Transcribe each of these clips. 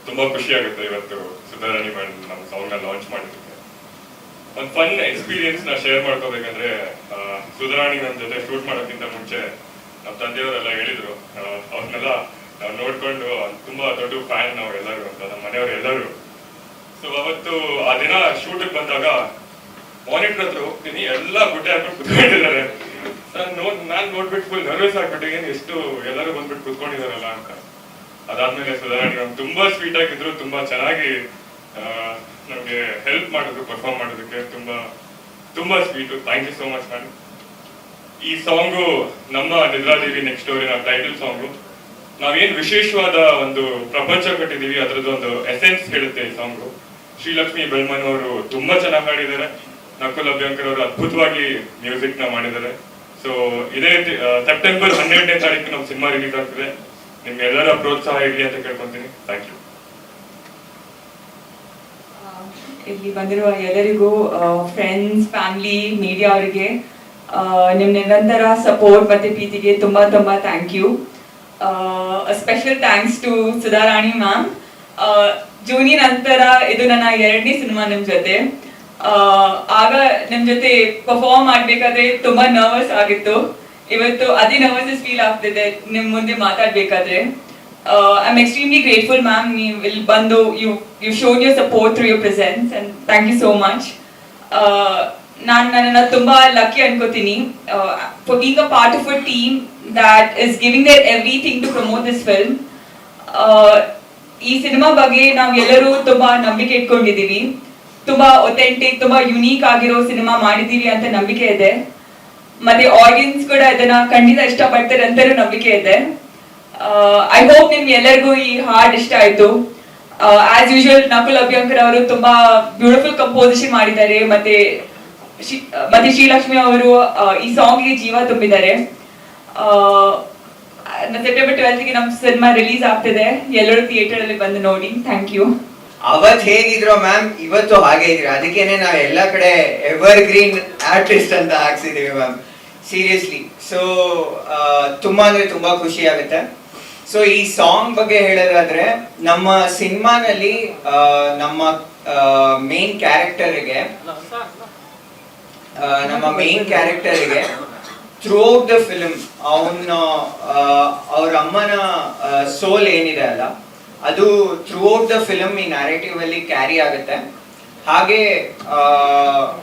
ತುಂಬಾ ಖುಷಿ ಆಗುತ್ತೆ ಇವತ್ತು ಸುಧಾರಾಣಿ ಮೇಡಮ್ ನಮ್ಮ ಸಾಂಗ್ ನ ಲಾಂಚ್ ಮಾಡಿದ್ದಕ್ಕೆ. ಒಂದು ಫನ್ ಎಕ್ಸ್ಪೀರಿಯನ್ಸ್ ನ ಶೇರ್ ಮಾಡ್ಕೋಬೇಕಂದ್ರೆ, ಸುಧಾರಾಣಿ ನನ್ನ ಜೊತೆ ಶೂಟ್ ಮಾಡೋಕ್ಕಿಂತ ಮುಂಚೆ ನಮ್ಮ ತಂದೆಯವರೆಲ್ಲ ಹೇಳಿದ್ರು, ಅವ್ರನ್ನೆಲ್ಲ ನಾವು ನೋಡ್ಕೊಂಡು ತುಂಬಾ ದೊಡ್ಡ ಫ್ಯಾನ್ ನಾವು ಎಲ್ಲರೂ ಅಂತ, ನಮ್ಮ ಮನೆಯವರು ಎಲ್ಲರೂ. ಸೊ ಅವತ್ತು ಆ ದಿನ ಶೂಟ್ ಬಂದಾಗ ಮಾನಿಟರ್ ಹತ್ರ ಹೋಗ್ತೀನಿ, ಎಲ್ಲ ಗುಡ್ಡೆ ಹಾಕೊಂಡು ಕುತ್ಕೊಂಡಿದ್ದಾರೆ. ನಾನ್ ನೋಡ್ಬಿಟ್ಟು ಫುಲ್ ನರ್ವಸ್ ಆಗ್ಬಿಟ್ಟು, ಏನು ಎಷ್ಟು ಎಲ್ಲರೂ ಬಂದ್ಬಿಟ್ಟು ಕುತ್ಕೊಂಡಿದಾರಲ್ಲ ಅಂತ. ಅದಾದ್ಮೇಲೆ ಸುಧಾರಾಣಿ ಮ್ಯಾಮ್ ತುಂಬಾ ಸ್ವೀಟ್ ಆಗಿದ್ರು, ತುಂಬಾ ಚೆನ್ನಾಗಿ ನಮ್ಗೆ ಹೆಲ್ಪ್ ಮಾಡಿದ್ರು ಪರ್ಫಾರ್ಮ್ ಮಾಡೋದಕ್ಕೆ. ತುಂಬಾ ತುಂಬಾ sweet. Thank you so much ma'am. ಈ ಸಾಂಗು ನಮ್ಮ ನಿದ್ರಾದೇವಿ ನೆಕ್ಸ್ಟ್ ಸ್ಟೋರಿನ ಟೈಟಲ್ ಸಾಂಗು. ನಾವೇನ್ ವಿಶೇಷವಾದ ಒಂದು ಪ್ರಪಂಚ ಕಟ್ಟಿದೀವಿ ಅದರದ್ದೊಂದು ಎಸೆನ್ಸ್ ಹೇಳುತ್ತೆ ಈ ಸಾಂಗು. ಶ್ರೀಲಕ್ಷ್ಮಿ ಬೆಳ್ಮನ್ ಅವರು ತುಂಬಾ ಚೆನ್ನಾಗಿ ಹಾಡಿದ್ದಾರೆ. ನಕುಲ್ ಅಭ್ಯಂಕರ್ ಅವರು ಅದ್ಭುತವಾಗಿ ಮ್ಯೂಸಿಕ್ ನ ಮಾಡಿದ್ದಾರೆ. ಸೊ ಇದೇ ಸೆಪ್ಟೆಂಬರ್ 12ನೇ ತಾರೀಕು ನಮ್ಮ ಸಿನಿಮಾ ರಿಲೀಸ್ ಆಗ್ತದೆ. ನಿಮ್ಗೆಲ್ಲರ ಪ್ರೋತ್ಸಾಹ ಇರಲಿ ಅಂತ ಕೇಳ್ಕೊಂತೀನಿ. Thank you. ಇಲ್ಲಿ ಬಂದಿರುವ ಎಲ್ಲರಿಗೂ, ಫ್ರೆಂಡ್ಸ್, ಫ್ಯಾಮಿಲಿ, ಮೀಡಿಯಾ ಅವರಿಗೆ ನಿಮ್ಮ ನಿರಂತರ ಸಪೋರ್ಟ್ ಮತ್ತೆ ಪ್ರೀತಿಗೆ ತುಂಬಾ ತುಂಬಾ thank you. Special thanks to Sudharani ma'am. ಜೂನಿ ನಂತರ ಇದು ನನ್ನ 2ನೇ ಸಿನಿಮಾ ನಿಮ್ ಜೊತೆ. ಆಗ ನಿಮ್ ಜೊತೆ ಪರ್ಫಾರ್ಮ್ ಮಾಡ್ಬೇಕಾದ್ರೆ ತುಂಬಾ ನರ್ವಸ್ ಆಗಿತ್ತು. ಇವತ್ತು ಅದೇ ನರ್ವಸ್ ಫೀಲ್ ಆಗ್ತಿದೆ ನಿಮ್ ಮುಂದೆ ಮಾತಾಡ್ಬೇಕಾದ್ರೆ. I am extremely grateful ma'am. ನೀವು ಇಲ್ಲಿ ಬಂದು you shown your support through your presence and thank you so much. ನಾನು ನನ್ನನ್ನು ತುಂಬಾ ಲಕ್ಕಿ ಅನ್ಕೋತೀನಿ for being a part of a team that is giving their everything to promote this film. ಈ cinema ಬಗ್ಗೆ ನಾವು ಎಲ್ಲರೂ ತುಂಬಾ ನಂಬಿಕೆ ಇಟ್ಕೊಂಡಿದೀವಿ. ತುಂಬಾ ಒಥೆಂಟಿಕ್, ತುಂಬಾ ಯುನೀಕ್ ಆಗಿರೋ ಸಿನಿಮಾ ಮಾಡಿದೀವಿ ಅಂತ ನಂಬಿಕೆ ಇದೆ. ಮತ್ತೆ ಆಡಿಯನ್ಸ್ ಕೂಡ ಇದನ್ನ ಖಂಡಿತ ಇಷ್ಟಪಡ್ತಾರೆ ಅಂತಲೂ ನಂಬಿಕೆ ಇದೆ. ಐ ಹೋಪ್ ನಿಮ್ಗೆ ಎಲ್ಲರಿಗೂ ಈ ಹಾಡ್ ಇಷ್ಟ ಆಯ್ತು. ಆಸ್ ಯೂಶುವಲ್ ನಕುಲ್ ಅಭ್ಯಂಕರ್ ಅವರು ತುಂಬಾ ಬ್ಯೂಟಿಫುಲ್ ಕಂಪೋಸಿಷನ್ ಮಾಡಿದ್ದಾರೆ. ಮತ್ತೆ ಶ್ರೀಲಕ್ಷ್ಮಿ ಅವರು ಈ ಸಾಂಗ್ಗೆ ಜೀವ ತುಂಬಿದ್ದಾರೆ. ಸೆಪ್ಟೆಂಬರ್ 12ಗೆ ನಮ್ಮ ಸಿನಿಮಾ ರಿಲೀಸ್ ಆಗ್ತಿದೆ. ಎಲ್ಲರೂ ಥಿಯೇಟರ್ ಅಲ್ಲಿ ಬಂದು ನೋಡಿ. Thank you. ಅವತ್ ಹೇಗಿದ್ರು ಮ್ಯಾಮ್, ಇವತ್ತು ಹಾಗೆ ಇದ್ರು. ಅದಕ್ಕೇನೆ ನಾವು ಎಲ್ಲ ಕಡೆ ಎವರ್ ಗ್ರೀನ್ ಆರ್ಟಿಸ್ಟ್ ಅಂತ ಹಾಕ್ಸಿದೀವಿ ಮ್ಯಾಮ್, ಸೀರಿಯಸ್ಲಿ. ಸೊ ತುಂಬಾ ಅಂದ್ರೆ ತುಂಬಾ ಖುಷಿ ಆಗುತ್ತೆ. ಸೊ ಈ ಸಾಂಗ್ ಬಗ್ಗೆ ಹೇಳೋದಾದ್ರೆ, ನಮ್ಮ ಸಿನಿಮಾನಲ್ಲಿ ನಮ್ಮ ಮೇನ್ ಕ್ಯಾರೆಕ್ಟರ್ಗೆ ಥ್ರೂಔಟ್ ದ ಫಿಲ್ಮ್ ಅವ್ರ ಅಮ್ಮನ ಸೋಲ್ ಏನಿದೆ ಅಲ್ಲ, ಅದು ಥ್ರೂಔಟ್ ದ ಫಿಲ್ಮ್ ಈ ನ್ಯಾರೇಟಿವ್ ಅಲ್ಲಿ ಕ್ಯಾರಿ ಆಗುತ್ತೆ. ಹಾಗೆ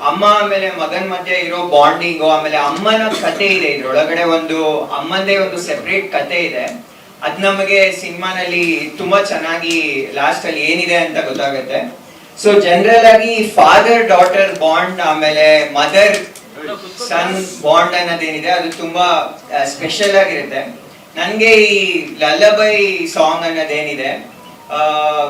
ಅಮ್ಮ ಆಮೇಲೆ ಮಗನ್ ಮಧ್ಯೆ ಇರೋ ಬಾಂಡಿಂಗು, ಆಮೇಲೆ ಅಮ್ಮನ ಕತೆ ಇದೆ ಇದ್ರೊಳಗಡೆ, ಒಂದು ಅಮ್ಮಂದೇ ಒಂದು ಸೆಪರೇಟ್ ಕತೆ ಇದೆ. ಅದ್ ನಮಗೆ ಸಿನಿಮಾನಲ್ಲಿ ತುಂಬಾ ಚೆನ್ನಾಗಿ ಲಾಸ್ಟ್ ಅಲ್ಲಿ ಏನಿದೆ ಅಂತ ಗೊತ್ತಾಗುತ್ತೆ. ಸೊ ಜನರಲ್ ಆಗಿ ಫಾದರ್ ಡಾಟರ್ ಬಾಂಡ್, ಆಮೇಲೆ ಮದರ್ ಸನ್ ಬಾಂಡ್ ಅನ್ನೋದೇನಿದೆ ಅದು ತುಂಬಾ ಸ್ಪೆಷಲ್ ಆಗಿರುತ್ತೆ. ನನ್ಗೆ ಈ ಲಲ್ಲಬೈ ಸಾಂಗ್ ಅನ್ನೋದೇನಿದೆ,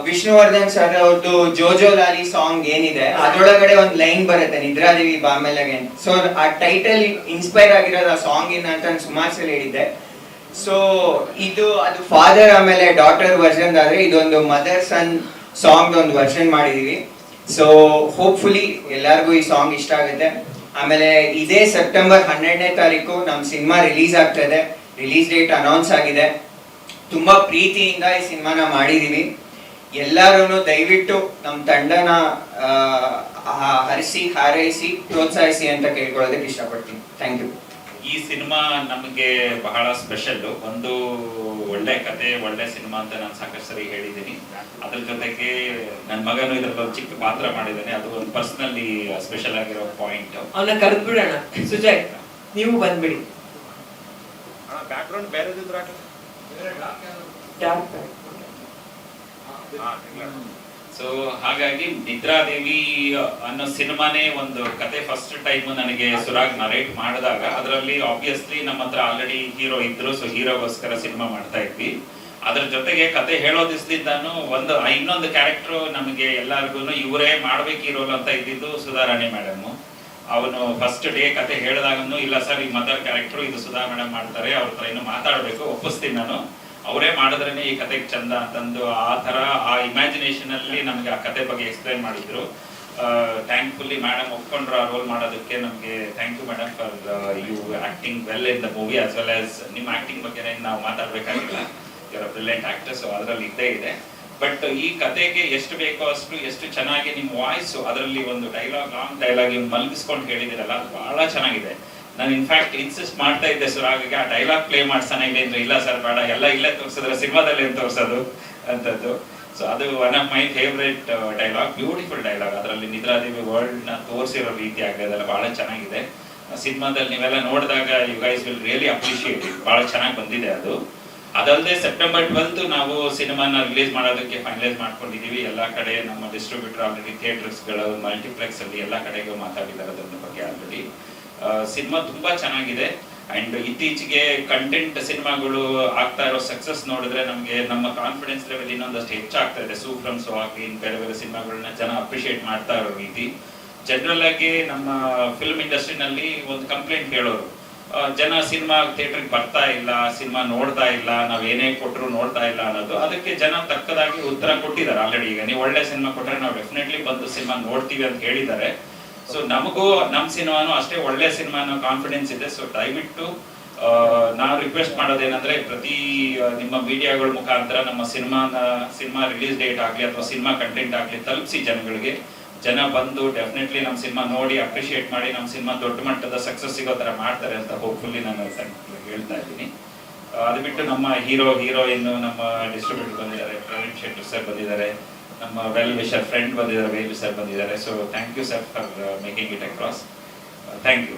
ವಿಷ್ಣುವರ್ಧನ್ ಸರ್ ಅವ್ರದ್ದು ಜೋಜೋ ಲಾಲಿ ಸಾಂಗ್ ಏನಿದೆ, ಅದ್ರೊಳಗಡೆ ಒಂದು ಲೈನ್ ಬರುತ್ತೆ, ನಿದ್ರಾದೇವಿ ಬಾಮೆಲಗೆ. ಸೊ ಆ ಟೈಟಲ್ ಇನ್ಸ್ಪೈರ್ ಆಗಿರೋದು ಆ ಸಾಂಗ್ ಇನ್ನ ಅಂತ ಸುಮಾರು ಸಲ ಹೇಳಿದ್ದೆ. ಸೊ ಅದು ಫಾದರ್ ಆಮೇಲೆ ಡಾಟರ್ ವರ್ಷನ್ ಆದ್ರೆ, ಇದೊಂದು ಮದರ್ ಸನ್ ಸಾಂಗ್ ಒಂದು ವರ್ಷನ್ ಮಾಡಿದೀವಿ. ಸೊ ಹೋಪ್ಫುಲಿ ಎಲ್ಲರಿಗೂ ಈ ಸಾಂಗ್ ಇಷ್ಟ ಆಗುತ್ತೆ. ಆಮೇಲೆ ಇದೇ ಸೆಪ್ಟೆಂಬರ್ 12ನೇ ತಾರೀಕು ನಮ್ಮ ಸಿನಿಮಾ ರಿಲೀಸ್ ಆಗ್ತದೆ. ರಿಲೀಸ್ ಡೇಟ್ ಅನೌನ್ಸ್ ಆಗಿದೆ. ತುಂಬಾ ಪ್ರೀತಿಯಿಂದ ಈ ಸಿನಿಮಾನ ಮಾಡಿದೀವಿ. ಎಲ್ಲರೂ ದಯವಿಟ್ಟು ನಮ್ಮ ತಂಡನ ಹರಿಸಿ ಹಾರೈಸಿ ಪ್ರೋತ್ಸಾಹಿಸಿ ಅಂತ ಕೇಳ್ಕೊಳ್ಳೋದಕ್ಕೆ ಇಷ್ಟಪಡ್ತೀನಿ. Thank you. ಈ ಸಿನಿಮಾ ನಮಗೆ ಬಹಳ ಸ್ಪೆಷಲ್. ಒಂದು ಒಳ್ಳೆ ಕತೆ, ಒಳ್ಳೆ ಸಿನಿಮಾ ಅಂತ ನಾನು ಸಾಕಷ್ಟು ಸರಿ ಹೇಳಿದ್ದೀನಿ. ಅದ್ರ ಜೊತೆಗೆ ನನ್ನ ಮಗನು ಇದ್ರಲ್ಲಿ ಒಂದು ಚಿಕ್ಕ ಪಾತ್ರ ಮಾಡಿದ್ದಾನೆ. ಅದು ಒಂದು ಪರ್ಸನಲಿ ಸ್ಪೆಷಲ್ ಆಗಿರೋ ಪಾಯಿಂಟ್. ಅವನ್ನ ಕರೆದು ಬಿಡೋಣ. ಸುಜಯ್, ನೀವು ಬಂದ್ಬಿಡಿ. ಬ್ಯಾಕ್ಗ್ರೌಂಡ್ ಬೇರೆ ಸೊ ಹಾಗಾಗಿ ನಿದ್ರಾದೇವಿ ಅನ್ನೋ ಸಿನಿಮಾನೇ ಒಂದು ಕತೆ ಫಸ್ಟ್ ಟೈಮ್ ನನಗೆ ಸುರಾಗ್ ನರೇಟ್ ಮಾಡಿದಾಗ, ಅದರಲ್ಲಿ ಆಬ್ವಿಯಸ್ಲಿ ನಮ್ಮ ಹತ್ರ ಆಲ್ರೆಡಿ ಹೀರೋ ಇದ್ರು. ಸೊ ಹೀರೋಗೋಸ್ಕರ ಸಿನಿಮಾ ಮಾಡ್ತಾ ಇದ್ವಿ. ಅದ್ರ ಜೊತೆಗೆ ಕತೆ ಹೇಳೋ ದಿವಸದಿಂದಾನು ಇನ್ನೊಂದು ಕ್ಯಾರೆಕ್ಟರ್ ನಮಗೆ ಎಲ್ಲರಿಗೂ ಇವರೇ ಮಾಡ್ಬೇಕು ಈ ರೋಲ್ ಅಂತ ಇದ್ದಿದ್ದು ಸುಧಾರಾಣಿ ಮೇಡಮ್. ಅವನು ಫಸ್ಟ್ ಡೇ ಕತೆ ಹೇಳಿದಾಗನು, ಇಲ್ಲ ಸರ್ ಈ ಮದರ್ ಕ್ಯಾರೆಕ್ಟರ್ ಇದು ಸುಧಾ ಮೇಡಮ್ ಮಾಡ್ತಾರೆ, ಅವ್ರ ಹತ್ರ ಇನ್ನು ಮಾತಾಡ್ಬೇಕು, ಒಪ್ಪಿಸ್ತೀನಿ ನಾನು, ಅವರೇ ಮಾಡಿದ್ರೇನೆ ಈ ಕತೆಗೆ ಚಂದ ಅಂತಂದು ಆ ತರ ಆ ಇಮ್ಯಾಜಿನೇಷನ್ ಅಲ್ಲಿ ನಮ್ಗೆ ಆ ಕತೆ ಬಗ್ಗೆ ಎಕ್ಸ್ಪ್ಲೈನ್ ಮಾಡಿದ್ರು. ಥ್ಯಾಂಕ್ಫುಲ್ಲಿ ಮೇಡಮ್ ಒಪ್ಕೊಂಡ್ರು ಆ ರೋಲ್ ಮಾಡೋದಕ್ಕೆ. ನಮಗೆ thank you madam for you acting well in the movie as well as ನಿಮ್ಮ ಆಕ್ಟಿಂಗ್ ಬಗ್ಗೆ ನಾವು ಮಾತಾಡ್ಬೇಕಾಗಿಲ್ಲ. Your a brilliant actor. So ಅದರಲ್ಲಿ ಇದ್ದೇ ಇದೆ. ಬಟ್ ಈ ಕತೆಗೆ ಎಷ್ಟು ಬೇಕೋ ಅಷ್ಟು ಎಷ್ಟು ಚೆನ್ನಾಗಿ ನಿಮ್ಮ ವಾಯ್ಸ್ ಅದರಲ್ಲಿ ಒಂದು ಡೈಲಾಗ್ ಲಾಂಗ್ ಡೈಲಾಗ್ ಮಲಗಿಸ್ಕೊಂಡು ಹೇಳಿದಿರಲ್ಲ ಅದು ಬಹಳ ಚೆನ್ನಾಗಿದೆ. ನಾನು ಇನ್ಫ್ಯಾಕ್ಟ್ ಇನ್ಸಿಸ್ಟ್ ಮಾಡ್ತಾ ಇದ್ದೆ ಸುರಾಗಿಗೆ ಆ ಡೈಲಾಗ್ ಪ್ಲೇ ಮಾಡ್ಸೋಣ ಇಲ್ಲಿ ಅಂದ್ರೆ ಇಲ್ಲ ಸರ್ ಬೇಡ, ಎಲ್ಲ ಇಲ್ಲೇ ತೋರಿಸಿದ್ರೆ ಸಿನಿಮಾದಲ್ಲಿ ಏನು ತೋರಿಸೋದು ಅಂತದ್ದು. ಸೊ ಅದು one of my favourite dialogue, beautiful dialogue. ಅದರಲ್ಲಿ ನಿದ್ರಾದೇವಿ ವರ್ಲ್ಡ್ ನ ತೋರಿಸಿರೋ ರೀತಿ ಆಗಲಿ ಅದೆಲ್ಲ ಬಹಳ ಚೆನ್ನಾಗಿದೆ. ಸಿನಿಮಾದಲ್ಲಿ ನೀವೆಲ್ಲ ನೋಡಿದಾಗ you guys will really appreciate it, ಬಹಳ ಚೆನ್ನಾಗಿ ಬಂದಿದೆ ಅದು. ಅದಲ್ಲದೆ ಸೆಪ್ಟೆಂಬರ್ 12 ನಾವು ಸಿನಿಮಾನ ರಿಲೀಸ್ ಮಾಡೋದಕ್ಕೆ ಫೈನಲೈಸ್ ಮಾಡ್ಕೊಂಡಿದೀವಿ. ಎಲ್ಲ ಕಡೆ ನಮ್ಮ ಡಿಸ್ಟ್ರಿಬ್ಯೂಟರ್ ಆಲ್ರೆಡಿ ಥಿಯೇಟರ್ಸ್ಗಳು ಮಲ್ಟಿಪ್ಲೆಕ್ಸ್ ಅಲ್ಲಿ ಎಲ್ಲ ಕಡೆಗೂ ಮಾತಾಡಿದ್ದಾರೆ ಅದ್ರ ಬಗ್ಗೆ ಆಲ್ರೆಡಿ. ಸಿನಿಮಾ ತುಂಬಾ ಚೆನ್ನಾಗಿದೆ ಅಂಡ್ ಇತ್ತೀಚೆಗೆ ಕಂಟೆಂಟ್ ಸಿನಿಮಾಗಳು ಆಗ್ತಾ ಇರೋ ಸಕ್ಸಸ್ ನೋಡಿದ್ರೆ ನಮಗೆ ನಮ್ಮ ಕಾನ್ಫಿಡೆನ್ಸ್ ಲೆವೆಲ್ ಇನ್ನೊಂದಷ್ಟು ಹೆಚ್ಚಾಗ್ತಾ ಇದೆ. ಸೂಫ್ರಮ್ ಸೊ ಆಗಿ ಬೇರೆ ಬೇರೆ ಸಿನಿಮಾಗಳನ್ನ ಜನ ಅಪ್ರಿಶಿಯೇಟ್ ಮಾಡ್ತಾ ಇರೋ ರೀತಿ. ಜನರಲ್ ಆಗಿ ನಮ್ಮ ಫಿಲ್ಮ್ ಇಂಡಸ್ಟ್ರಿನಲ್ಲಿ ಒಂದು ಕಂಪ್ಲೇಂಟ್ ಹೇಳೋರು, ಜನ ಸಿನಿಮಾ ಥಿಯೇಟರ್ಗೆ ಬರ್ತಾ ಇಲ್ಲ, ಸಿನಿಮಾ ನೋಡ್ತಾ ಇಲ್ಲ, ನಾವ್ ಏನೇ ಕೊಟ್ಟರು ನೋಡ್ತಾ ಇಲ್ಲ ಅನ್ನೋದು. ಅದಕ್ಕೆ ಜನ ತಕ್ಕದಾಗಿ ಉತ್ತರ ಕೊಟ್ಟಿದ್ದಾರೆ ಆಲ್ರೆಡಿ. ಈಗ ನೀವು ಒಳ್ಳೆ ಸಿನಿಮಾ ಕೊಟ್ಟರೆ ನಾವು ಡೆಫಿನೆಟ್ಲಿ ಬಂದು ಸಿನಿಮಾ ನೋಡ್ತೀವಿ ಅಂತ ಹೇಳಿದ್ದಾರೆ. ಸೊ ನಮಗೂ ನಮ್ಮ ಸಿನಿಮಾನು ಅಷ್ಟೇ ಒಳ್ಳೆ ಸಿನಿಮಾ ಅನ್ನೋ ಕಾನ್ಫಿಡೆನ್ಸ್ ಇದೆ. ಸೊ ದಯವಿಟ್ಟು ನಾವು ರಿಕ್ವೆಸ್ಟ್ ಮಾಡೋದೇನಂದ್ರೆ ಪ್ರತಿ ನಿಮ್ಮ ಮೀಡಿಯಾಗಳ ಮುಖಾಂತರ ನಮ್ಮ ಸಿನಿಮಾ ರಿಲೀಸ್ ಡೇಟ್ ಆಗ್ಲಿ ಅಥವಾ ಸಿನಿಮಾ ಕಂಟೆಂಟ್ ಆಗ್ಲಿ ತಲುಪಿಸಿ ಜನಗಳಿಗೆ. ಜನ ಬಂದು ಡೆಫಿನೆಟ್ಲಿ ನಮ್ಮ ಸಿನಿಮಾ ನೋಡಿ ಅಪ್ರಿಶಿಯೇಟ್ ಮಾಡಿ ನಮ್ಮ ಸಿನಿಮಾ ದೊಡ್ಡ ಮಟ್ಟದ ಸಕ್ಸಸ್ ಸಿಗೋ ತರ ಮಾಡ್ತಾರೆ ಅಂತ ಹೋಪ್ಫುಲ್ಲಿ ನಾನು ಹೇಳ್ತಾ ಇದ್ದೀನಿ. ಅದು ಬಿಟ್ಟು ನಮ್ಮ ಹೀರೋಯಿನ್ ನಮ್ಮ ಡಿಸ್ಟ್ರಿಬ್ಯೂಟರ್ ಬಂದಿದ್ದಾರೆ, ಪ್ರವೀಣ್ ಶೆಟ್ಟಿ ಸರ್ ಬಂದಿದ್ದಾರೆ, ನಮ್ಮ ವೆಲ್ ವಿಶರ್ ಫ್ರೆಂಡ್ ಬಂದಿದ್ದಾರೆ, ವೇಲ್ ಸರ್ ಬಂದಿದ್ದಾರೆ. So thank you sir for making it across. Thank you.